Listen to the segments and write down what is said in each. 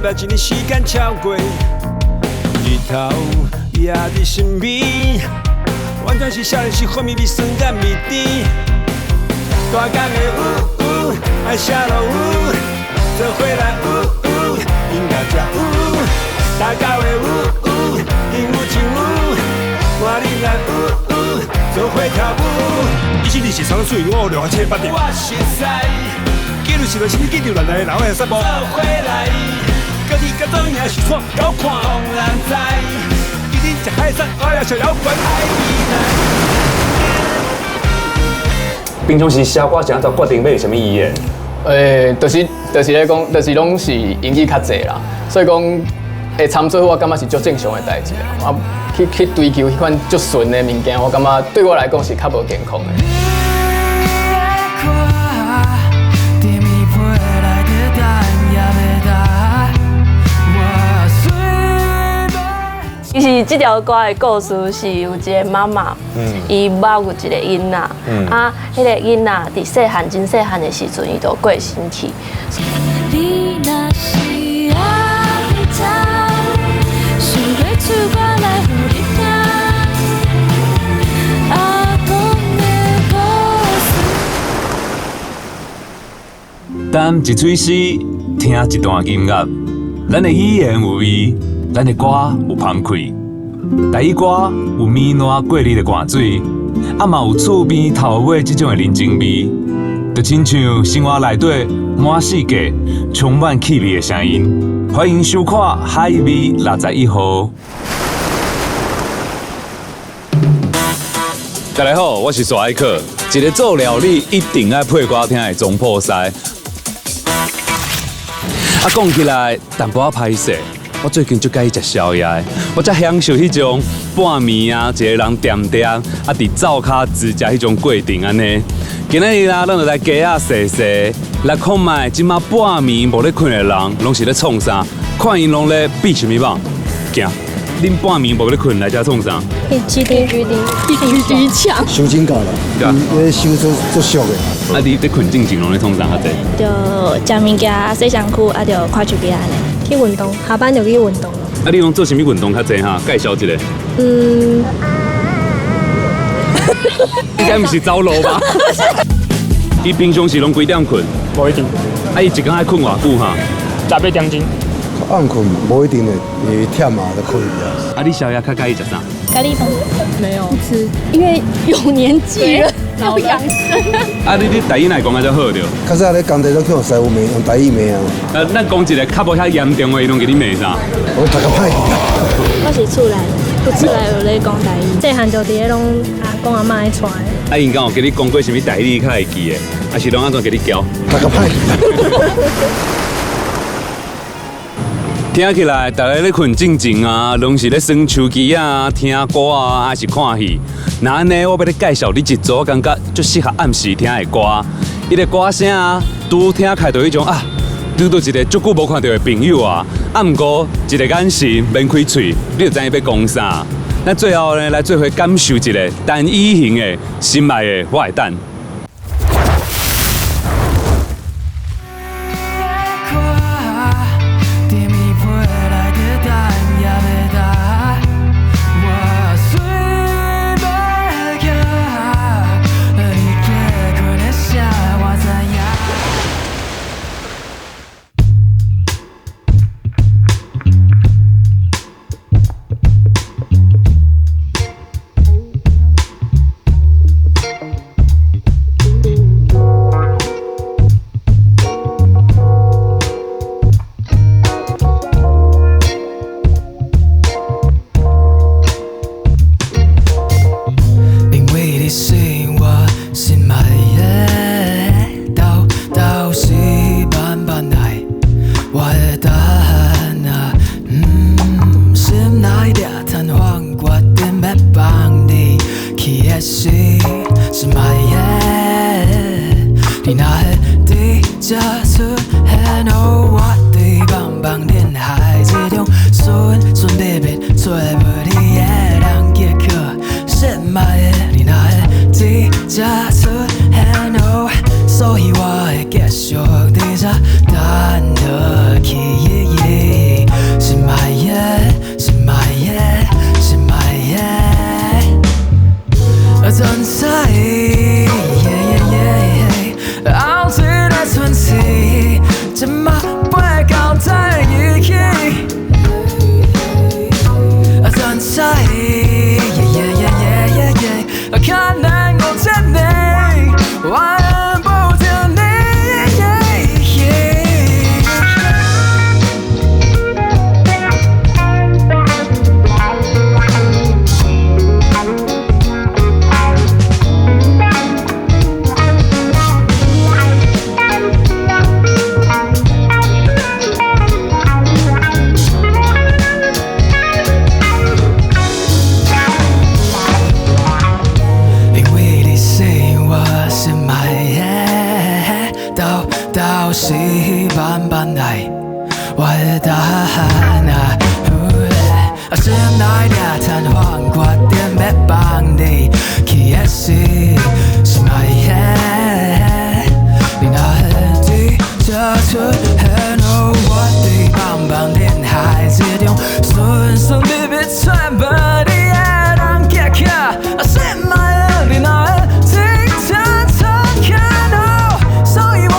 捌一年时间超过，日头也伫身边，完全是少年时幻灭味酸甲味甜。大江的呜，爱下落雨，做伙来呜，音乐才有。大狗的呜，鹦鹉唱呜，换你来呜，做伙跳舞。伊是日是双水，我两千八点。我熟悉，记录是落是你记住咱来老的节目。做伙来，各地各种也是错，搞看让人知。一定食海产，我也想摇滚爱平常时写歌怎样决定要有什么语言？就是咧讲，就是拢是英语较济啦，所以讲会参做我感觉是足正常的代志啦。啊，去追求迄款足顺的物件，我感觉对我来讲是较无健康的。其实这条歌的故事是有一个妈妈，伊捌有一个囡仔，迄个囡仔伫细汉真细汉的时阵，伊就过身去。你若是爱走，想要出歌来互你听，阿公的故事。谈一嘴诗，听一段音乐，咱的语言有味。咱的歌有芳气，台语歌有绵软过日的歌水，嘛有厝边头尾这种的人情味，就亲像生活内底满世界充满气味的声音。欢迎收看《海味61号》。大家好，我是沙艾克，一个做料理一定爱配歌听的总破塞。讲起来淡薄仔歹势。我最近就介意食宵夜，我才享受迄种半暝啊，一个人点伫灶骹自食迄种过程安尼。今日啦，咱就来家啊细细来看卖，即马半暝无咧困的人，拢是咧创啥？看因拢咧比什么棒？行，恁半暝无咧困来遮创啥？GD 枪，伤真够啦，伊伤足俗的。你咧困静静拢咧创啥？较济？就食物件、洗身躯，就看手机安尼。去运动，下班就去运动。你拢做啥物运动较济哈？介绍一下。应该毋是走路吧？伊平常时拢几点困？无一定。伊一工爱困偌久哈？18点钟。暗困无一定的，伊忝啊就可以啊。你宵夜较介意食啥？咖喱饭没有不吃，因为有年纪了，要养生。你台语哪讲啊才好着？较早咧工地都去用师傅骂，用台语骂啊。咱讲一个较无遐严重的，伊拢给你骂啥？我读较歹。我是厝内，不厝内有咧讲台语。细汉就伫咧拢阿公阿妈咧传。因敢有给你讲过什么台语较会记的？还是拢安怎给你教？读较歹。听起来，大家咧困静静啊，拢是咧耍手机啊、听歌啊，还是看戏。那安尼，我要咧介绍你一组，感觉最适合暗时听的歌。伊个歌声啊，拄听开到迄种拄到一个足久无看到的朋友啊，毋过一个眼神免开嘴，你就知影要讲啥。咱最后呢，来做伙感受一个单依型的心爱的我会等。所以我会继续在这等落去。存在，后一个存在，怎么会交代意义？存在，可能我真的忘不掉你。是慢慢来，我的答案啊，心内的贪欢决定要放你去的是买的，你那痕迹就出现了我的棒棒恋爱之中，顺顺利利全部你的人结起，是买的你那痕迹就出现了，所以我。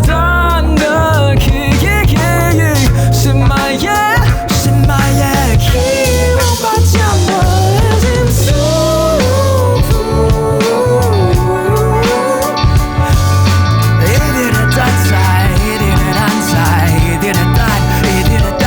真的可以，是my yeah，是my yeah，希望把将我的心祝福。一定的等待，一定的等待，一定的等，一定的等。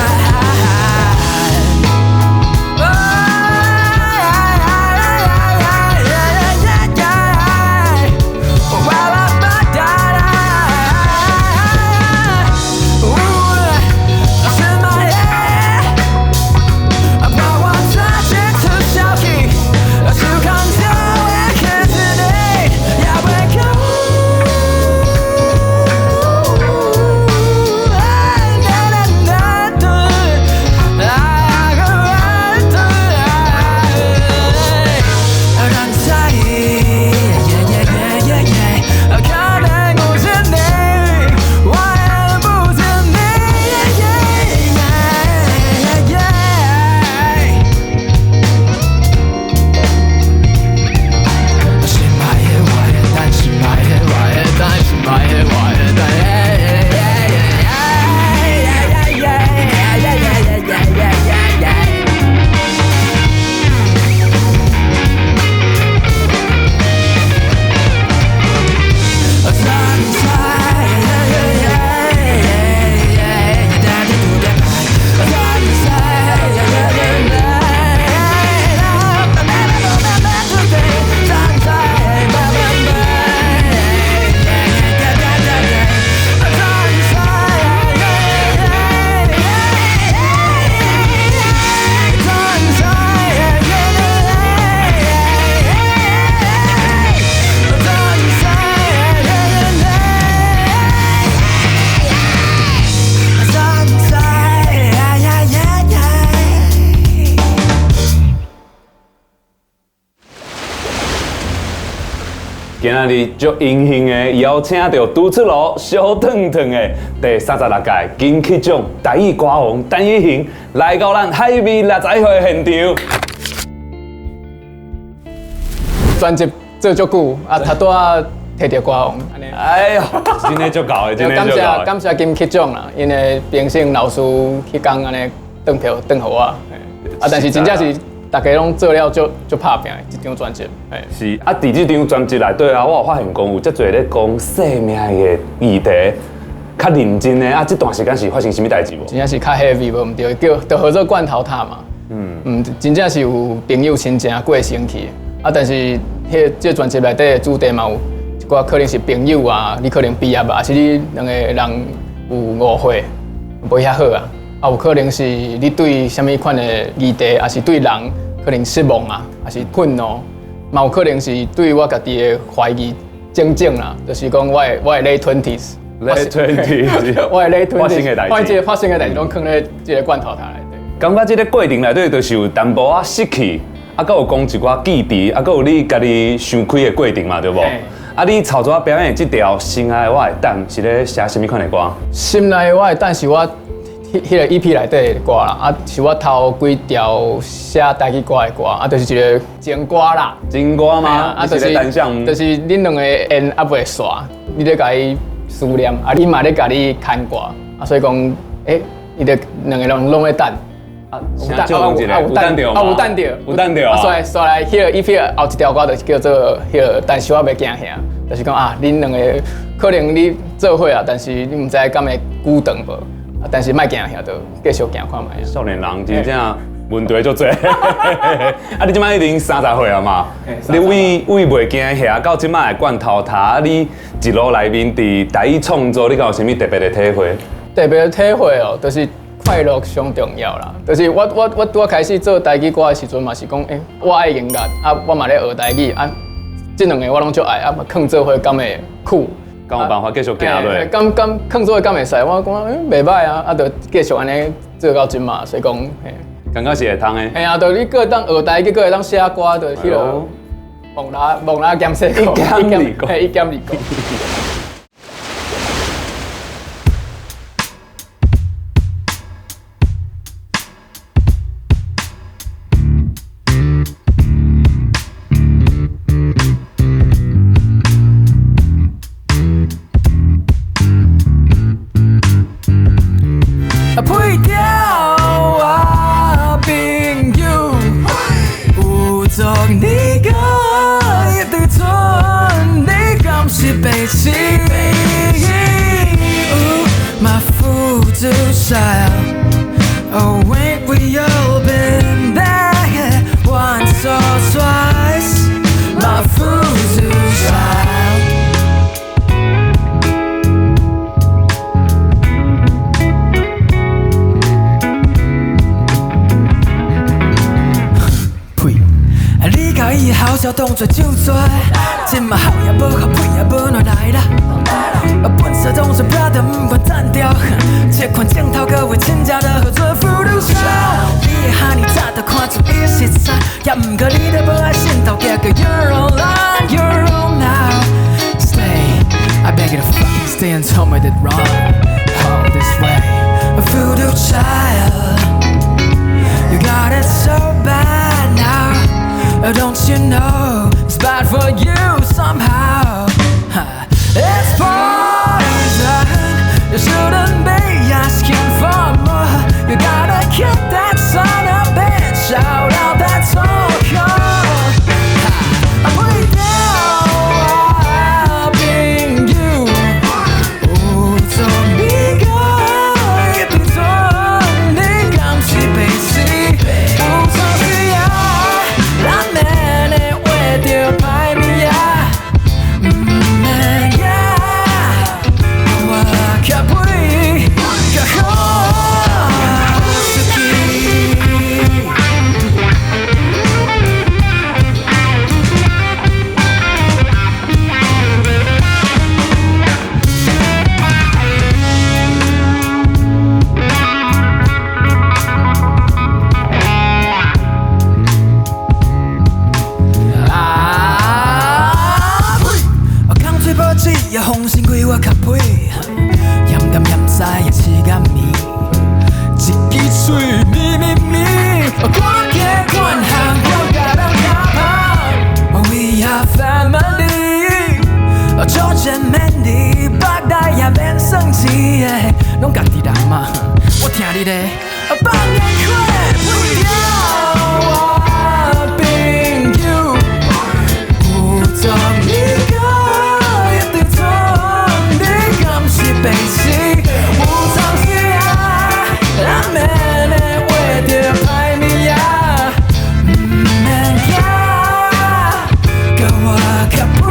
今仔日足荣幸的邀请到拄出炉小烫烫的第36届金曲奖台语歌王陈奕迅来到咱海味六仔会现场。专辑做足久啊，他拄啊摕到歌王，安尼。哎呦，真的足够的，真的足够的。感谢金曲奖啦，因为评审老师迄天安尼转票转互我，啊，但是真正是。大家拢做了就拍拼一张专辑，是啊，伫这张专辑内底啊，我有发现讲有遮侪咧讲生命的议题，较认真的啊。这段时间是发生什么代志无？真正是较 heavy 无，毋对，就合作罐头塔嘛。真正是有朋友亲情过身去，啊，但是这专辑内底的主题嘛有一寡可能是朋友啊，你可能毕业啊，是你两个人有误会，无遐好啊。啊，有可能是你对什么款的议题，还是对人可能失望啊，还是愤怒，嘛有可能是对我家己的怀疑、整啦，就是讲我的 late twenties， late twenties， 我的 late twenties， 发生的代志拢放在这个罐头台内底。感觉这个过程内底就是有淡薄啊失去，啊，佮有讲一寡记忆，啊，佮有你家己想开的过程嘛，对无？啊，你操作表演这条《心爱的我会等》是咧写什么款的歌？心内的我会等是我迄个 EP 内底的歌啦，啊是我头几条写台语歌的歌，啊就是一个情歌啦。情歌吗？啊，就是单向，就是恁两个缘还袂煞，你咧甲伊思念，啊伊嘛咧甲你牵挂，啊所以讲，伊哋两个人拢咧等。有等着吗？有等着，有等着。啊，所以迄个 EP 后一条歌就是叫做迄个，但是我袂惊吓，就是讲啊，恁两个可能你做伙啊，但是你毋知敢会久长无，啊，但是莫惊吓，就继续行看卖。少年人真正问题足多。啊，你即摆已经30岁啊嘛？你为袂惊吓到即摆的罐头塔，你一路内面伫台语创作，你敢有啥物特别的体会？特别的体会哦，就是。快乐上重要啦，就是我拄开始做台语歌的时阵嘛是讲，我爱音乐，啊我嘛咧学台语，啊这两个我拢足爱，啊嘛囥做伙敢会酷，敢有办法继续行落？敢囥做伙敢会使？我讲袂歹啊，啊就继续安尼做到今嘛，所以讲，感觉是会通的。嘿啊，就你个当学台语，个会当写歌，就迄落蒙拉兼写歌，一兼二个。My voodoo child. Oh, ain't we all been there once or twice? My voodoo child. Pui, 你搞以后小动作就做，今嘛好也不好，屁也不能来啦。本色总是 brother 不管单调，这款镜头各位亲家的合作辅导手，你和你早都看出一些差，也不过你的不爱心头结个 you're alone, you're alone now. Stay, I beg you to fucking stay and tell me that wrong. All this way, a voodoo child, you got it so bad now. Don't you know it's bad for you somehow? It's poison. You shouldn't be asking for more. You gotta kick that son of a bitch out of that talk. I'm way down, helping you. Oh, don't be good. If you don't think I'm cheap, baby. Oh, don't be I'm in it with you, buy me, yeah. George and Mandy 北大也免生气的，拢家己人嘛。我听你的，放眼看不掉我朋友，有种你个一直从你敢是白痴，有种是啊，咱们的话就歹咪呀，免惊，甲我较肥。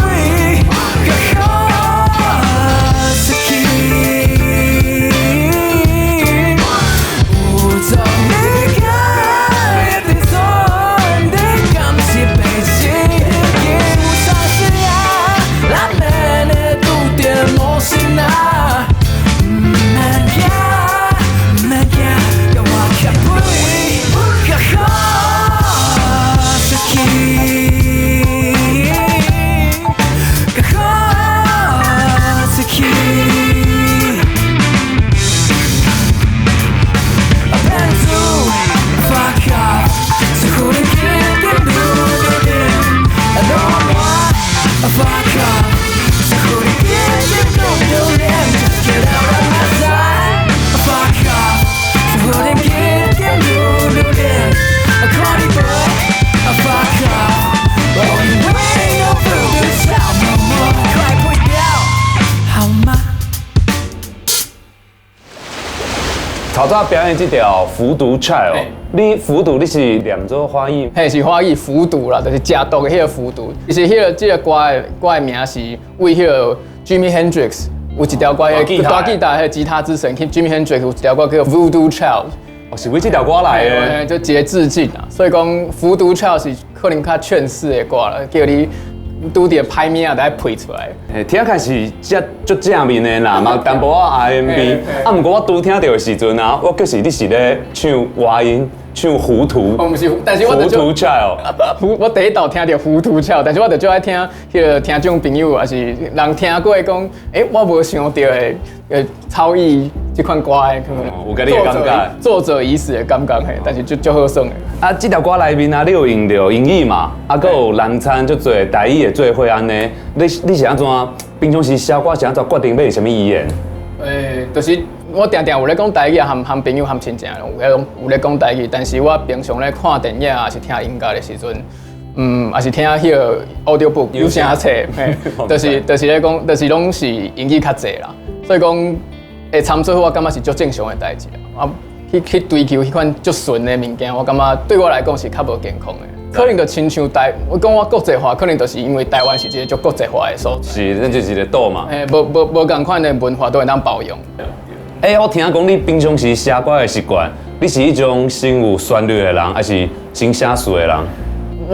fuck off. So who to get you know the land? Just get out of my sight. Fuck off. So who to get you know the land? A corny boy. Fuck off. Oh, you ain't no fool to tell no more. Like we go. How much? 曹早表演这条《服毒 Child》，你服毒你是念做华语？嘿，是华语服毒啦，就是食毒的迄个服毒。其实这个歌的名是为迄个 Jimi Hendrix 有一条歌，迄大吉他迄吉他之神 Jimi Hendrix 有一条歌叫 Voodoo Child， 哦，是为这条歌来的，就一个致敬啊。所以讲服毒 Child 是可能较劝世的歌啦，叫你拄着歹命啊，来配出来。嘿，听起来是足正面的啦，嘛淡薄仔 R&B。啊，不过我拄听到的时阵啊，我就是你是咧唱华音，唱糊涂。我不是，但是我糊涂 Child。我第一道听到糊涂笑，但是我就最爱听迄个听众朋友，也是人听过讲，我无想到的超越这款歌的可能有跟你的感觉，作者已死的感觉嘿，但是就好耍的。啊，这条歌内面啊，你有用到英语嘛？啊，还有人参足侪台语的做伙安尼。你是安怎？平常时写歌是安怎决定要什么语言？就是我定定有咧讲台语，和朋友、和亲戚有咧讲台语，但是我平常咧看电影也是听音乐的时阵，也是听迄个 audiobook 有声册，就是咧讲，就是拢是英语较济啦。所以讲会参做，我感觉是足正常的代志啦。啊，去追求迄款足纯的物件，我感觉对我来讲是较无健康的。可能就亲像我讲我国际化，可能就是因为台湾是一个足国际化的所在。是，那就是一个岛嘛。无共款的文化都会当包容。我听讲你平常时写歌的习惯，你是一种先有旋律的人，还是先写词的人？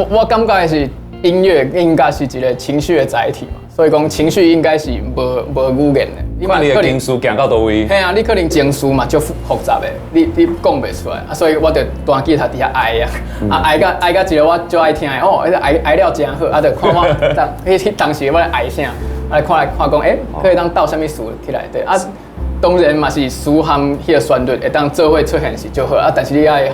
我感觉是音乐应该是一个情绪的载体嘛，所以讲情绪应该是无语言的。你的情绪行到倒位？嘿啊，你可能情绪嘛足复杂的，你讲袂出来啊，所以我就弹吉他底下哀啊，哀到一个我最爱听的哦，哀了真好，啊，就看我当时我咧哀啥，啊，看讲可以当倒什么词起来对啊。当然嘛是词和迄个旋律会当做伙出现是最好啊，但是你爱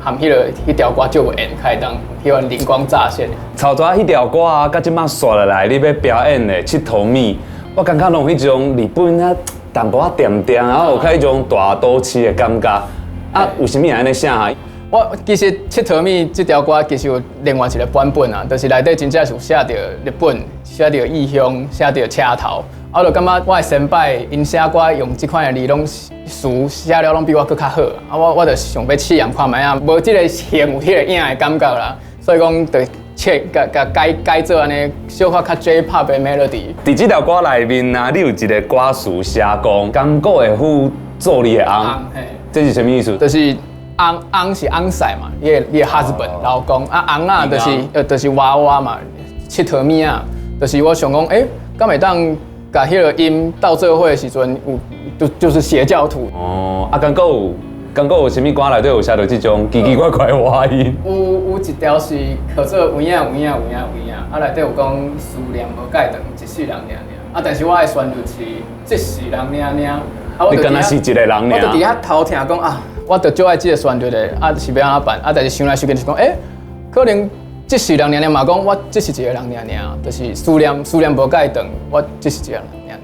含迄条歌就有演开当迄个灵光乍现。曹抓迄条歌啊，甲即摆刷落来，你要表演的佚佗物，我感觉拢迄种日本啊淡薄仔甜甜，然后有迄种大都市的感觉。啊，有啥物安尼写哈？我其实佚佗物这条歌其实有另外一个版本啊，就是内底真正是有写着日本、写着异乡、写着车头。我就感觉我的先辈因写歌用这款的字拢词写了拢比我更较好，啊我就想要试验看卖啊，无这个形有迄个影的感觉啦，所以讲就改做安尼小可较 J-pop 的 melody。伫这条歌内面啊，你有一个歌词写讲，刚果的夫做你的翁，这是什么意思？就是翁是翁婿嘛，你的 husband 老公啊，翁啊就是娃娃嘛，佚佗物啊，就是我想讲敢会当。甲迄个音到做伙的时阵，就是邪教徒。哦，啊，刚果有啥物歌内底有写到这种奇奇怪怪的话音？有一条是叫做有影，啊内底有讲思念无解断，一世人领领。啊，但是我的旋律是一世人领领。你敢若是一个人尔？我就伫遐偷听讲啊，我就最爱这个旋律的，啊是要安怎办？啊，但是想来想去就是讲，可能。这世人娘嘛讲，我这是一个人娘，就是思念无解断，我这是一个人娘。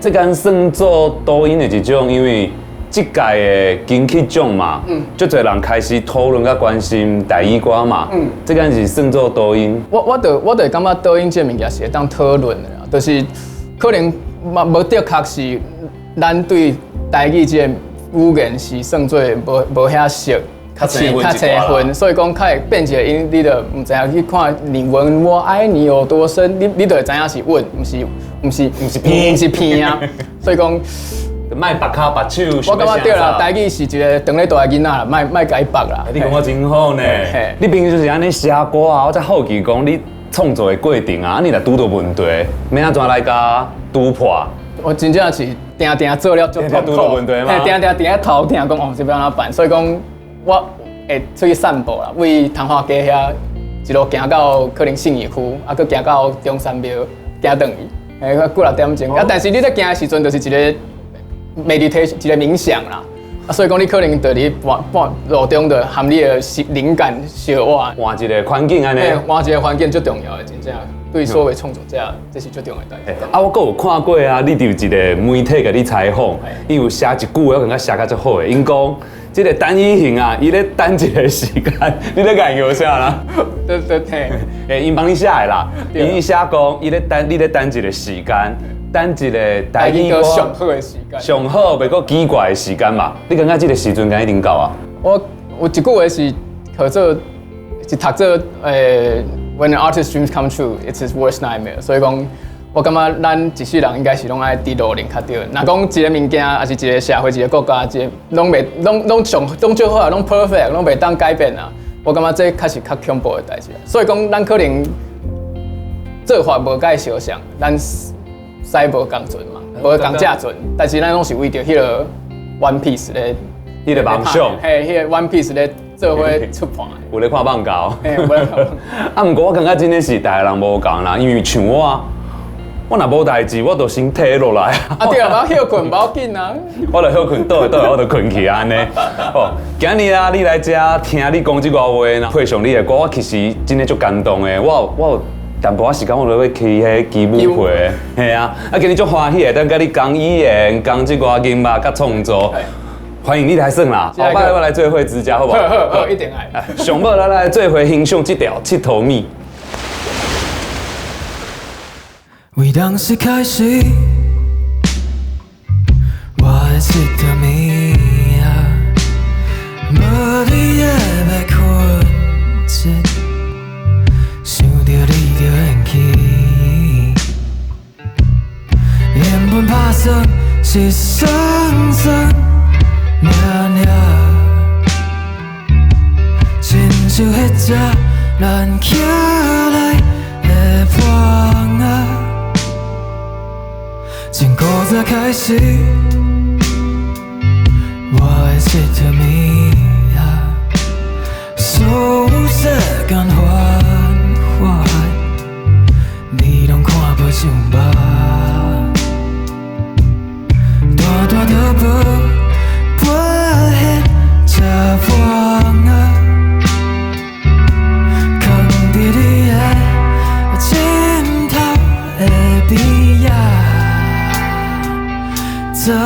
这间算做抖音的一种，因为这届的金曲奖嘛，足侪人开始讨论甲关心台语歌嘛，这间是算做抖音。我就感觉抖音这物件是会当讨论的啦，就是可能无的确是咱对台语这个语言是算做无遐熟。较青分，所以讲较会变一个音，你就唔知影去看你问我爱你有多深，你就会知影是问，唔是偏啊。所以讲，卖白卡白手。我感觉对啦，台语是一个长咧大个囡仔啦，卖改白啦。你讲我真好呢，你平时就是安尼写歌啊，我才好奇讲你创作的过程啊，你若拄到问题，要安怎来甲突破？我真正是定做了足痛苦，定偷听讲哦，这要安怎办？所以讲。我会出去散步啦，为桐花街遐一路行到可能信义区，啊，佮行到中山庙，行转去，几6点钟。啊，但是你在行的时阵，就是一个 meditation， 一个冥想啦。所以讲你可能在你半路中的含你的灵感小换。换一个环境安尼。换一个环境最重要的，真正对所有创作者，这是最重要的代志。我阁有看过啊，你有一个媒体甲你采访，伊有写一句话，我感觉写甲足好的。因讲，这个单一型啊，伊咧等一个时间，你咧感觉啥啦？对，因帮你写的啦。伊写讲，伊咧等，你咧等一个时间，等一个台语歌上好的时间，上好袂阁奇怪的时间嘛。你感觉这个时阵敢一定到啊？我有一句话是叫做，是读做When an artist's dreams come true, it's his worst nightmare。所以讲，我感觉咱一世人应该是拢爱伫路顶较对。若讲一个物件，还是一个社会、一个国家，拢最好，拢 perfect， 拢袂当改变啊。我感觉这确实较恐怖的代志。所以讲，咱可能做法无介相像，咱使无共准嘛，无共价准，但是咱拢是为着迄个 One Piece 咧，迄个梦想，迄个 One Piece 咧做伙出版。有咧看放狗，有咧看。啊，毋过我感觉真的是大个人无共啦，因为像我若无代志，我就先退落来。啊对啊，我休困无要紧啊。我就休困，倒来我就困去安尼。哦，今日啊，你来遮听你讲这句话，配上你的歌，我其实真的足感动的。我有淡薄仔时间，我就要去迄基本会，嘿啊，今日足欢喜的，等甲你讲语言，讲这个音乐甲创作。欢迎你来耍啦！后摆要来做伙指教，好不好？好，一定爱。上尾咱来做伙欣赏这条《佚佗米》。为当时开始，我的佚佗米啊，无你也袂困醒，想着你就缘起，原本打算是酸酸。娘娘，亲像迄只咱捡来的风啊，从古早开始，我的佚佗米啊，所有世间繁华，你拢看不上吧？大大的步。这风啊，藏伫你的枕头的边啊，做了。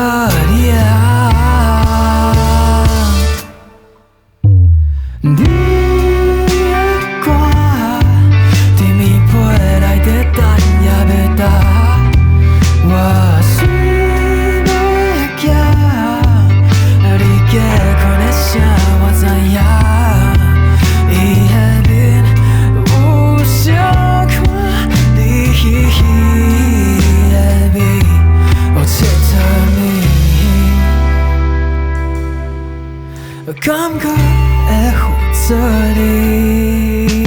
你的歌，伫棉被内底等也袂答，我是要行。我知影，伊的面有想看你的美，有佚佗米，感觉会负责你的。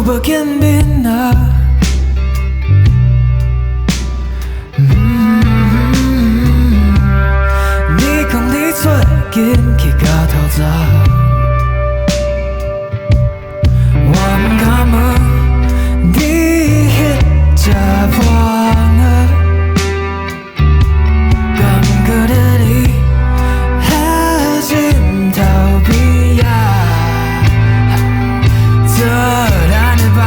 无见面啊，你讲你最近去到透早，我唔敢问你迄只风啊，感觉在你的枕头边啊，做咱的吧。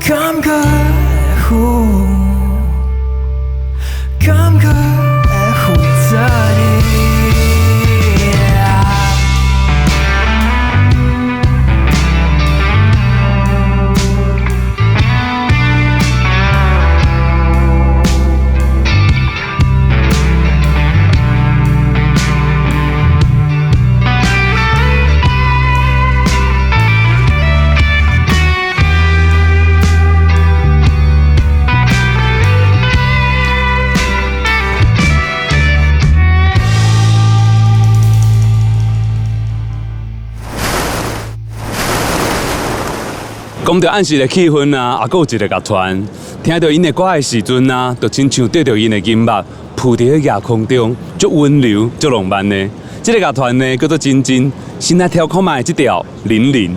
感觉会讲到暗时的气氛啊，还有一个乐团，听到因的歌的时阵啊，就亲像对着因的音乐浮伫喺夜空中，足温柔、足浪漫的。这个乐团呢，叫做真真，先来挑看卖这条《零零》。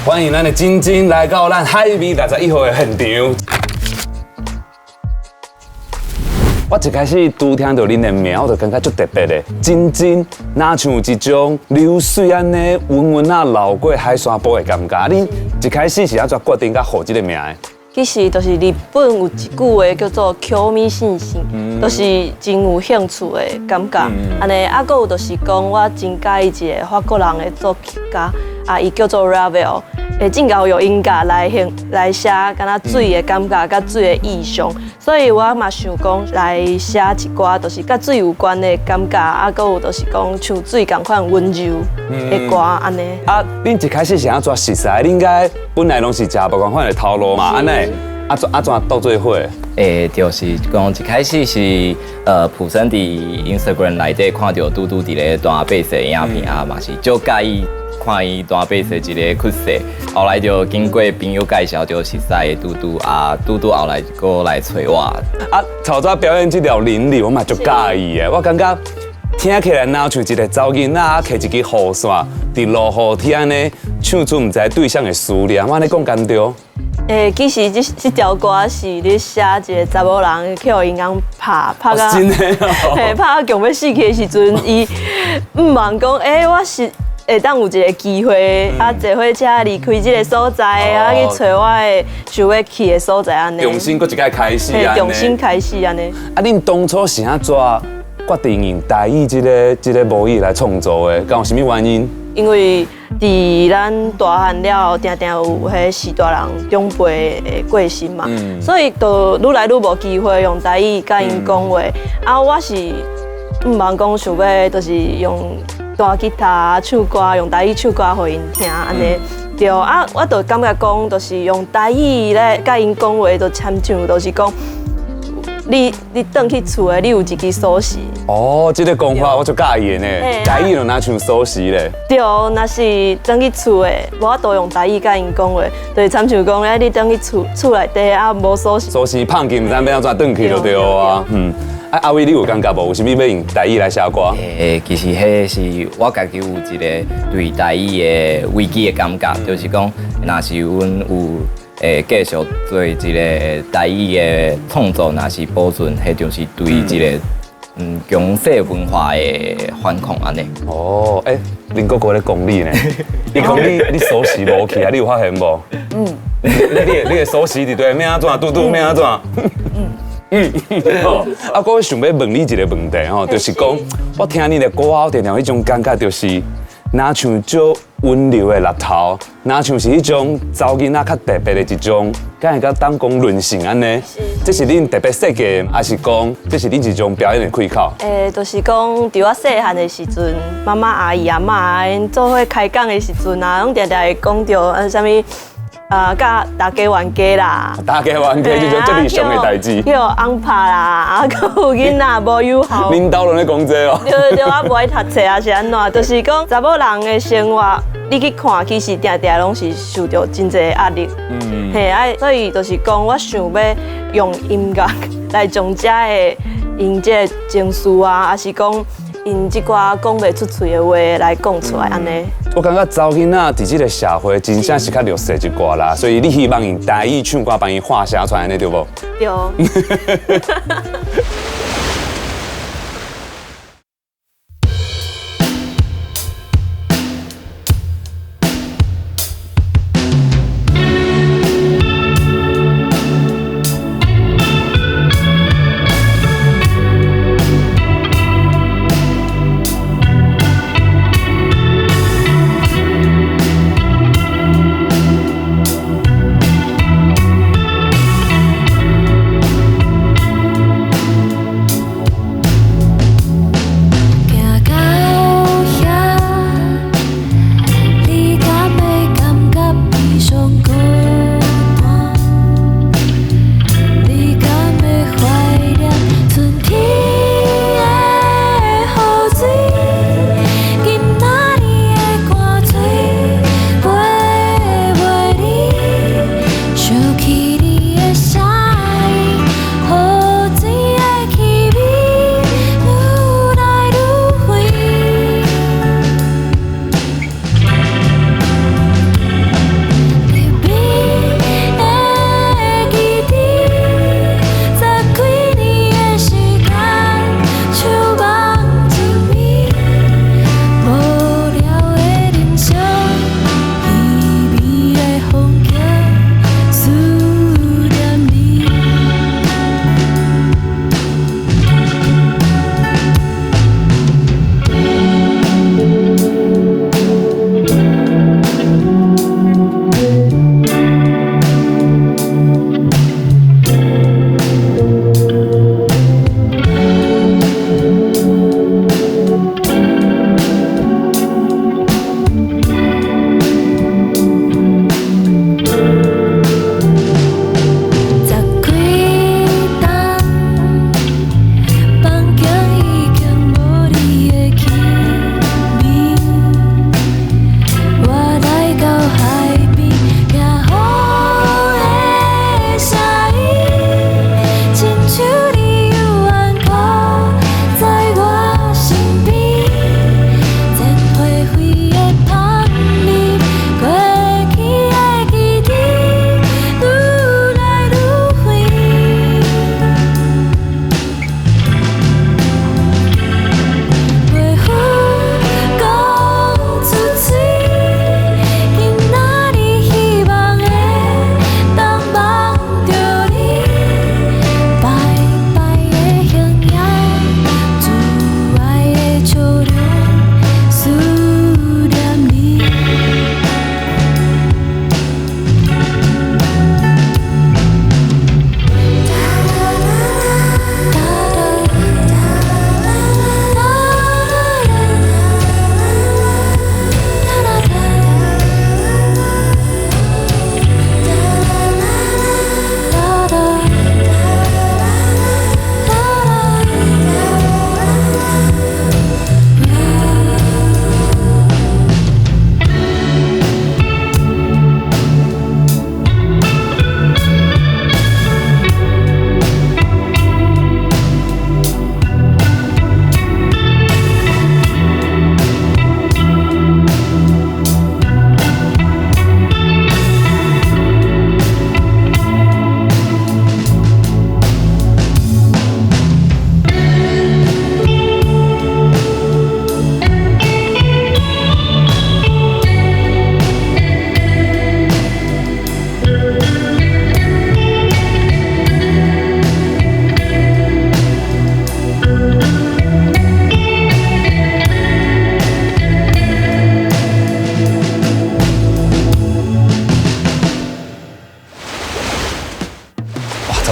欢迎咱的晶晶来到咱海边61号的现场。我一开始拄听到恁的名，我就感觉足特别的，真哪像一种流水安尼温温啊流过海山坡的感觉。恁一开始是安怎决定甲号这个名的？其实就是日本有一句话叫做 “kill me 信心”，就是真有兴趣的感觉。安尼啊，搁有就是讲我真介意一个法国人的作曲家，伊叫做 Ravel， 真够用音乐来写，敢若水的感觉，甲水的意象。所以我嘛想讲来写一寡，就是甲水有关的感觉，啊，搁有就是讲像水共款温柔的歌安尼。啊，恁一开始是安怎熟识？恁应该本来拢是食无共款的头路嘛，安尼。安怎到做伙？就是讲一开始是普森伫 Instagram 内底看到嘟嘟伫咧弹贝斯的影片啊，嘛是足介意看伊弹贝斯一个曲式，后来就经过朋友介绍就熟悉嘟嘟啊，嘟嘟后来过来找我。啊，曹早表演这条淋漓，我嘛足介意的，我感觉。听起来哪像一个走囡仔摕一支雨伞，伫落雨天呢，唱出唔知对象的思念，我安尼讲干对？其实这条歌是咧写一个查某人去互因翁拍到，真的哦，拍到强要死去的时阵，伊唔茫讲，我是会当有一个机会，坐火车离开这个所在，去找我的想要去的所在安尼。重新搁一届开始啊！重新开始安尼。啊，恁当初是安怎决定用台语这个母语来创作的？敢有啥物原因？因为伫咱大汉了，定定有迄时大人长辈的过身嘛，所以就愈来愈无机会用台语甲因讲话。啊，我是毋茫讲想要，就是用弹吉他、唱歌，用台语唱歌互因听安尼。对啊，我就感觉讲，就是用台语咧甲因讲话，就亲像就是讲。你转去厝的，你有一支锁匙。哦，这个讲法我就介意的呢。台语就拿像锁匙咧。对，若是转去厝的，无法度用台语甲因讲话，就是亲像讲你转去厝内底啊，无锁匙。锁匙放进，唔知要安怎转去就对啊。阿威，你有感觉无？有啥物要用台语来写歌？其实迄是我家己有一个对台语的危机的感觉，就是讲，若是阮有。继续做一个台语的创作，若是保存，迄就是对一个强势文化的反抗安尼。哦，林哥哥咧讲你呢？你讲你锁匙无去啊？你有发现无？你的锁匙伫对，要安怎？嘟嘟要安怎？啊，我想要问你一个问题吼，就是讲，我听你的歌，我常常迄种感觉就是。哪像足温柔的日头，哪像是迄种走囡仔较特别的一种，敢会甲当讲润性安尼？这是恁特别设计，还是讲这是恁一种表演的开口？就是讲，伫我细汉的时阵，妈妈、阿姨、阿嬷因做伙开讲的时阵啊，拢常常会讲到啥物。甲大家冤家啦，大家冤家就种最理想的代志。叫翁拍啦，啊，佮有囡仔无友好。恁兜拢咧讲这哦。对，啊，无爱读册啊，是安怎？就是讲查某人的生活，你去看，其实定定拢是受到真侪压力。所以就是讲，我想要用音乐来将这个因这个情绪啊，还是讲因这寡讲袂出嘴的话来讲出来安尼。我感觉查某囡仔伫这个社会真正是较弱势一寡啦，所以你希望用台语唱歌帮伊化写出来，安尼对无？对。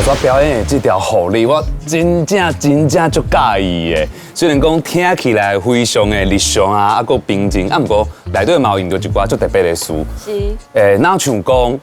所表演的这条互你，我真正足介意的。虽然讲听起来非常的日常啊，啊，个平静，啊，不过内底嘛有用到一寡足特别的词。是。哪像讲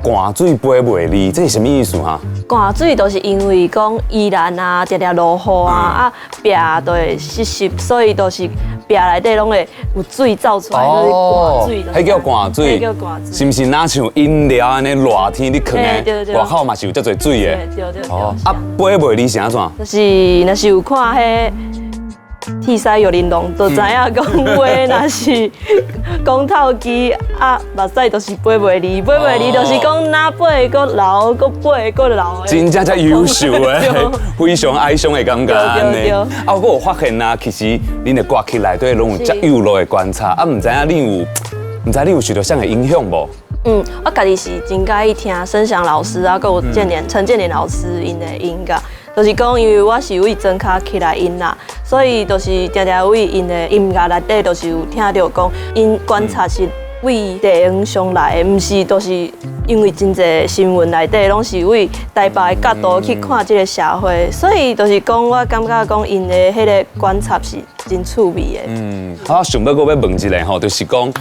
寒水飞袂离，这是什么意思哈？寒水就是因为讲宜兰啊，常常落雨啊，壁都会湿湿，所以就是壁内底拢会有水走出来，就是寒水。迄叫寒水，叫寒水。是不是哪像饮料安尼热天你放的外口嘛是有遮侪水的？对。哦，啊，飞袂离是安怎？就是若是有看迄。铁西玉玲珑，就知影讲话，若是讲透机啊，目屎就是飞袂离，飞袂离就是讲哪飞个流，个飞个流。真正才优秀的，非常哀伤的感觉安尼。啊，我有发现啊，其实恁的歌曲内底拢有遮有路的观察，啊，唔知影你有受到啥个影响无？我家己是真介意听申祥老师啊，还有陈建年老师因的音乐。就是讲，因为我是为庄脚起来因啦，所以就是常常为因的音乐内底，就是有听到讲，因观察是为地方上来的，毋是都是因为真侪新闻内底拢是为台北的角度去看这个社会，所以就是讲，我感觉讲因的迄个观察是真趣味的。我想要问一下吼，就是讲，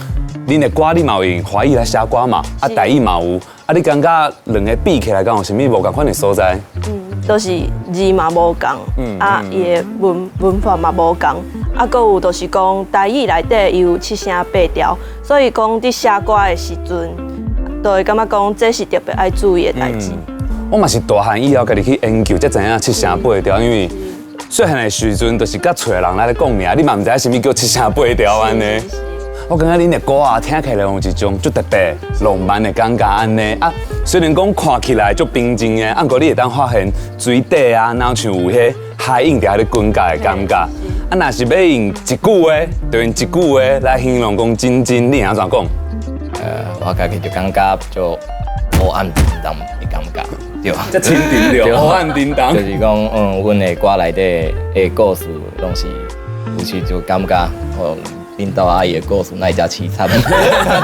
恁的歌你嘛有用华语来写歌嘛，啊台语嘛有，啊你感觉两个比起来，敢有啥物无共款的所在？都是字嘛无共，啊，伊的文法嘛无共，啊，搁有就是讲台语内底伊有7声8调，所以讲伫写歌的时阵，就会感觉讲这是特别爱注意的代志。我嘛是大汉以后家己去研究，才知影7声8调，因为细汉的时阵就是甲厝的人来讲名，你嘛唔知影什么叫7声8调安尼。我感觉恁的歌啊，听起来有一种足特别浪漫的感觉安尼啊。虽然讲看起来足平静的，啊，不过你会当发现水底啊，然后像有迄海影伫遐咧滚架的感觉。啊，若是要用一句话，就用一句话来形容讲真，你安怎讲？我家己就感觉就黑暗叮当的感觉，对。这蜻蜓对，黑暗叮当。就是讲，阮的歌内底的故事，拢是有时就感觉，领导阿姨的故事那一家凄惨，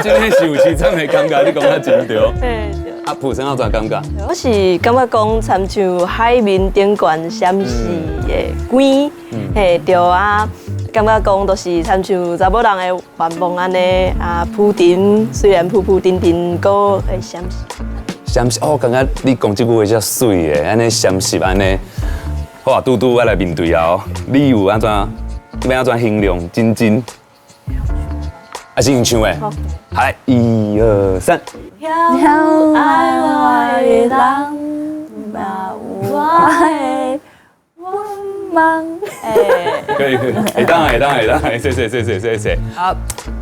真的是有凄惨的感觉，你讲啊真对。对。啊，普生要怎感觉？我是感觉讲，参像海面顶悬闪烁的光，嘿，对啊，感觉讲都是参像查某人的愿望安尼啊，铺顶虽然铺丁丁，搁会闪烁。闪烁，我感觉你讲这句话较水的，安尼闪烁安尼。好啊，嘟嘟，我来面对啊，你有安怎？要安怎形容？真。还是用唱的？好，来，1、2、3。要爱我的人，把我的光芒。可以，会当，谢。啊，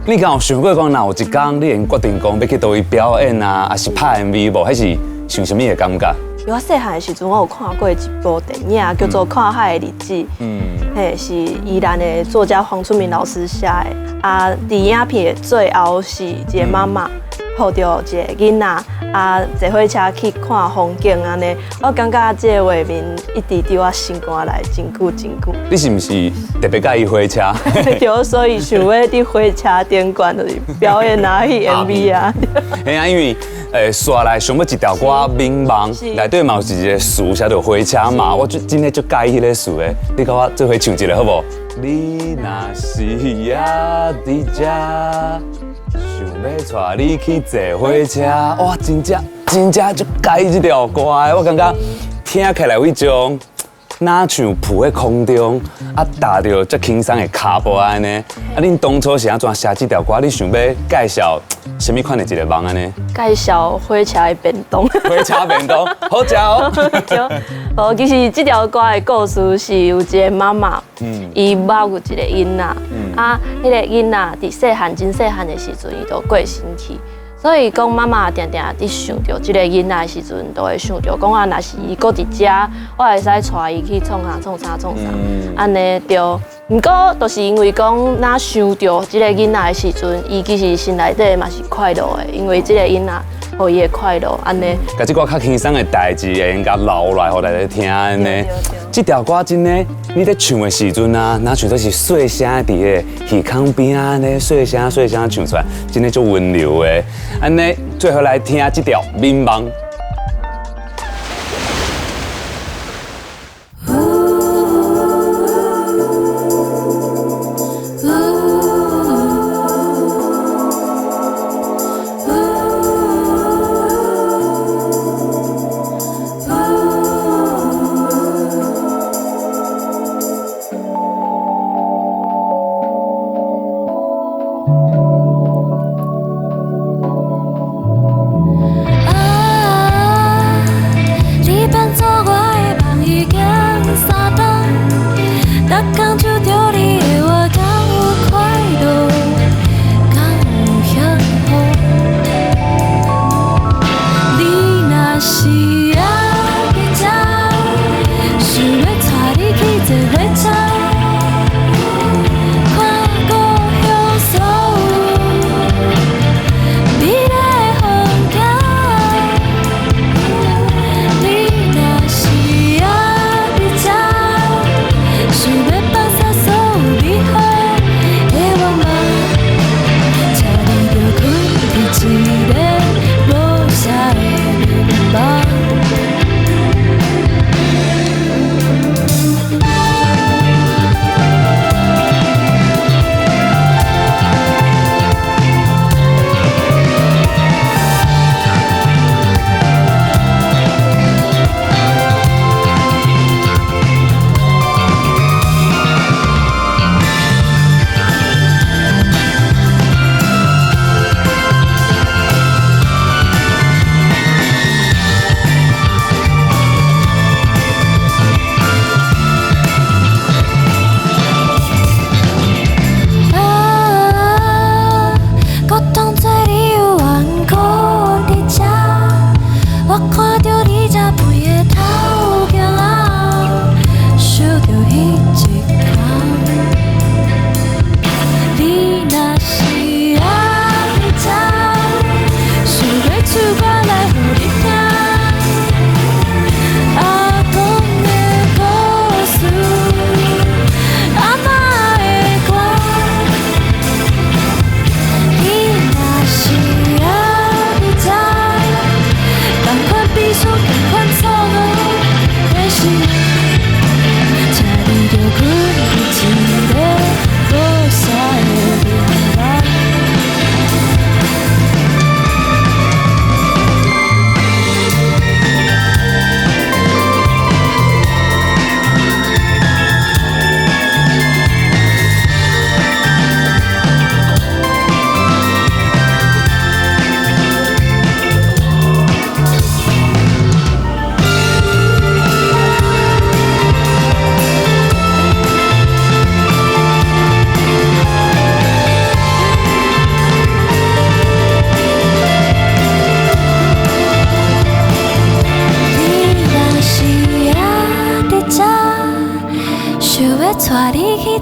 你敢有想过讲，若有一天你决定讲要去倒位表演啊，还是拍 MV 无？还是想什么的感觉？我细汉的时阵，我有看过一部电影，叫做《看海的日子》。嘿，是宜兰的作家黄春明老师写的。啊，伫影片的最后是一个妈妈抱着一个囡仔，啊，坐火车去看风景安尼。我感觉这个画面一直伫我心肝内真久。你是不是特别介意火车？对，所以想要伫火车顶悬就是表演啊，去 MV 啊。嘿啊，因为刷来想要一条歌《迷茫》，内底嘛有一个词写到火车嘛，我就真的足介意迄个词的。你甲我做伙唱一个好不好？你若是也伫遮，想要带你去坐火车，哇，真正足介意这条歌的，我感觉听起来有一种。哪像浮在空中，啊，踏着遮轻松的脚步安尼。啊，恁当初是安怎写这条歌？你想要介绍什么款的一个梦安尼？介绍火车的便当。火车便当，好食哦。对，其实这条歌的故事是有一个妈妈，伊抱有一个囡仔，啊，迄个囡仔伫真细汉的时阵，伊就过身去。所以讲，妈妈常常伫想着即个囡仔的时阵，都会想着讲啊，若是伊搁伫遮，我会使带伊去创啥，安尼对。毋过，就是因为讲，若想着即个囡仔的时阵，伊其实心内底嘛是快乐的，因为即个囡仔互伊的快乐，安尼。甲即个较轻松的代志，会用甲留来，互大家听安尼。这条歌真的，你在唱的时阵啊，若像都是细声伫个耳孔边安尼，细声唱出来，真的足温柔的。的。安尼，最后来听这条《迷茫》。 你若是也伫遮，想要带你去坐火车，哇，真正足介意这条歌的，我感觉天起来有一种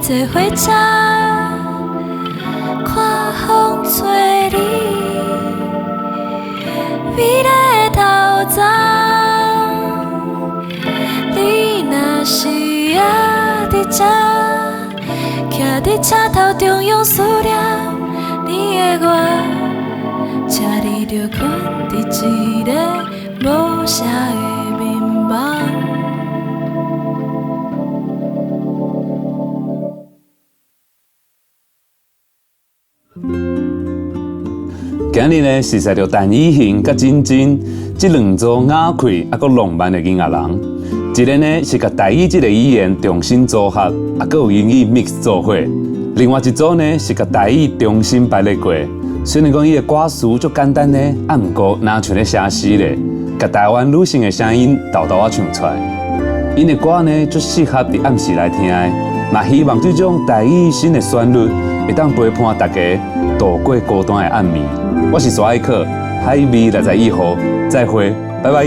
做伙吃，看风吹你，美丽的头鬃。你若是也伫这，徛伫车头中央思念你的我，请你着困伫一个无声的眠梦。今日呢是载着陈以恒甲真真这两组雅气啊，佮浪漫的囡仔人。一个呢是甲台语这个语言重新组合，啊，佮有英语 mix 做伙；另外一组呢是甲台语重新排列过。虽然讲伊的歌词足简单呢，啊，毋过哪像咧写诗咧，甲台湾女性的声音豆豆啊唱出来。因的歌呢，足适合伫暗时来听的，嘛希望这种台语新的旋律会当陪伴大家度过孤单的暗暝。我是沙艾克，海味来在以后再会，拜拜。